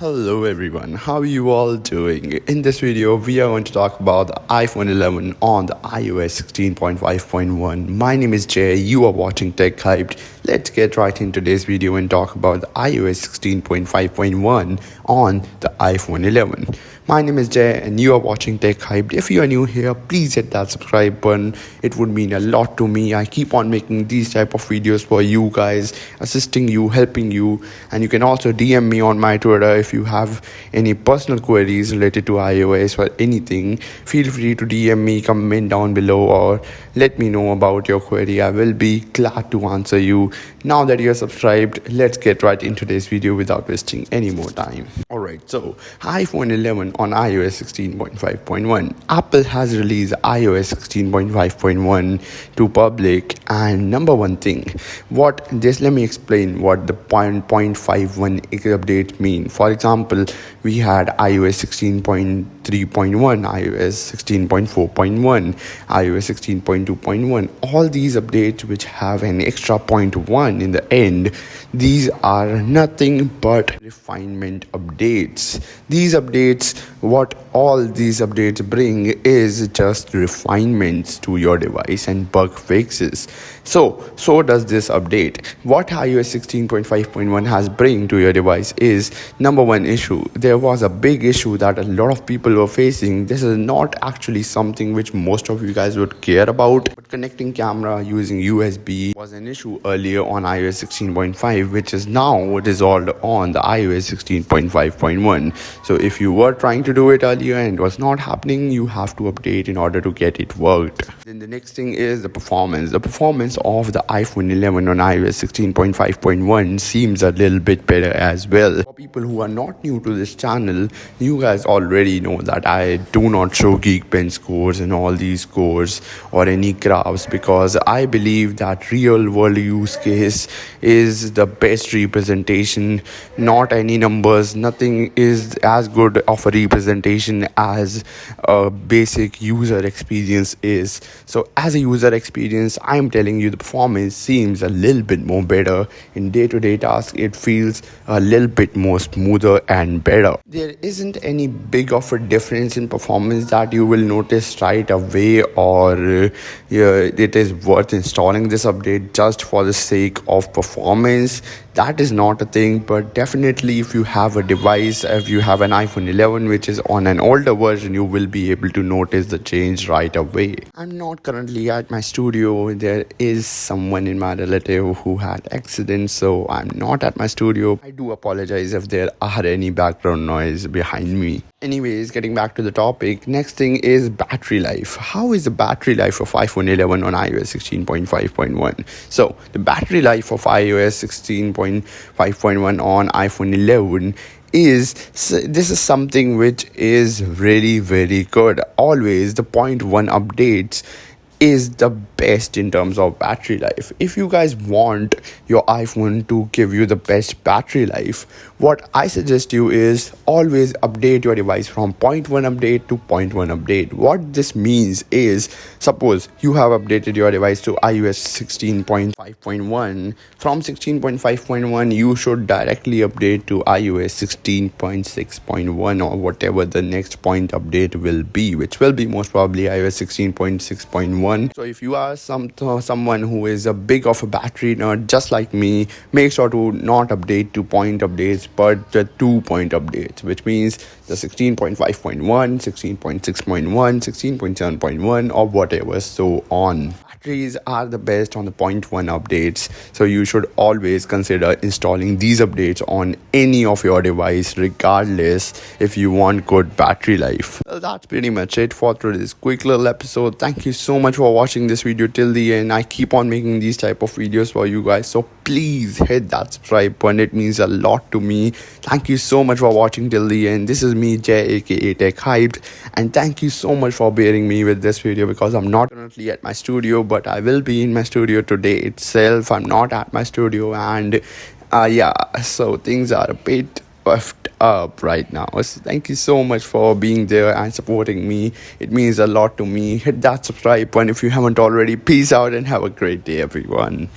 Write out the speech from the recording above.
Hello everyone, how are you all doing? In this video, we are going to talk about the iPhone 11 on the iOS 16.5.1. My name is Jay, you are watching Tech Hyped. Let's get right into today's video and talk about the iOS 16.5.1 on the iPhone 11. My name is Jay and you are watching Tech Hyped. If you are new here, please hit that subscribe button. It would mean a lot to me. I keep on making these type of videos for you guys, assisting you, helping you. And you can also DM me on my Twitter if you have any personal queries related to iOS or anything. Feel free to DM me, comment down below, or let me know about your query. I will be glad to answer you. Now that you're subscribed, let's get right into today's video without wasting any more time. Alright, so iPhone 11 on iOS 16.5.1. Apple has released iOS 16.5.1 to public, and number one thing, let me explain what the 0.51 updates mean. For example, we had iOS 16.3.1, iOS 16.4.1, iOS 16.2.1. All these updates which have an extra 0.1 in the end, these are nothing but refinement updates. What all these updates bring is just refinements to your device and bug fixes. So does this update. What iOS 16.5.1 has bring to your device is number one issue. There was a big issue that a lot of people were facing. This is not actually something which most of you guys would care about, but connecting camera using USB was an issue earlier on iOS 16.5, which is now resolved on the iOS 16.5.1. So if you were trying to do it earlier and it was not happening, you have to update in order to get it worked. Then the next thing is the performance. The performance of the iPhone 11 on iOS 16.5.1 seems a little bit better as well. For people who are not new to this channel, you guys already know that I do not show Geekbench scores and all these scores or any graphs, because I believe that real world use case is the best representation, not any numbers. Nothing is as good of a representation as a basic user experience is. So as a user experience, I'm telling you the performance seems a little bit more better. In day-to-day tasks, it feels a little bit more smoother and better. There isn't any big of a difference in performance that you will notice right away, or it is worth installing this update just for the sake of performance. That is not a thing, but definitely if you have a device, if you have an iPhone 11 which is on an older version, you will be able to notice the change right away. I'm not currently at my studio. There is someone in my relative who had accident, so I'm not at my studio. I do apologize if there are any background noise behind me. Anyways, getting back to the topic, next thing is battery life. How is the battery life of iPhone 11 on iOS 16.5.1? So the battery life of iOS 16.5.1 on iPhone 11 this is something which is really very good. Always the 0.1 updates is the best in terms of battery life. If you guys want your iPhone to give you the best battery life, what I suggest you is always update your device from 0.1 update to 0.1 update. What this means is, suppose you have updated your device to iOS 16.5.1. From 16.5.1, you should directly update to iOS 16.6.1 or whatever the next point update will be, which will be most probably iOS 16.6.1. So if you are someone who is a big of a battery nerd just like me, make sure to not update to point updates but the 2-point updates, which means the 16.5.1, 16.6.1, 16.7.1 or whatever, so on. Batteries are the best on the 0.1 updates, so you should always consider installing these updates on any of your device regardless if you want good battery life. Well, that's pretty much it for today's quick little episode. Thank you so much for watching this video till the end. I keep on making these type of videos for you guys, so please hit that subscribe button. It means a lot to me. Thank you so much for watching till the end. This is me, Jay, aka Tech Hyped, and thank you so much for bearing me with this video, because I'm not currently at my studio, but I will be in my studio today itself. I'm not at my studio, and so things are a bit puffed up right now. So thank you so much for being there and supporting me. It means a lot to me. Hit that subscribe button if you haven't already. Peace out and have a great day, everyone.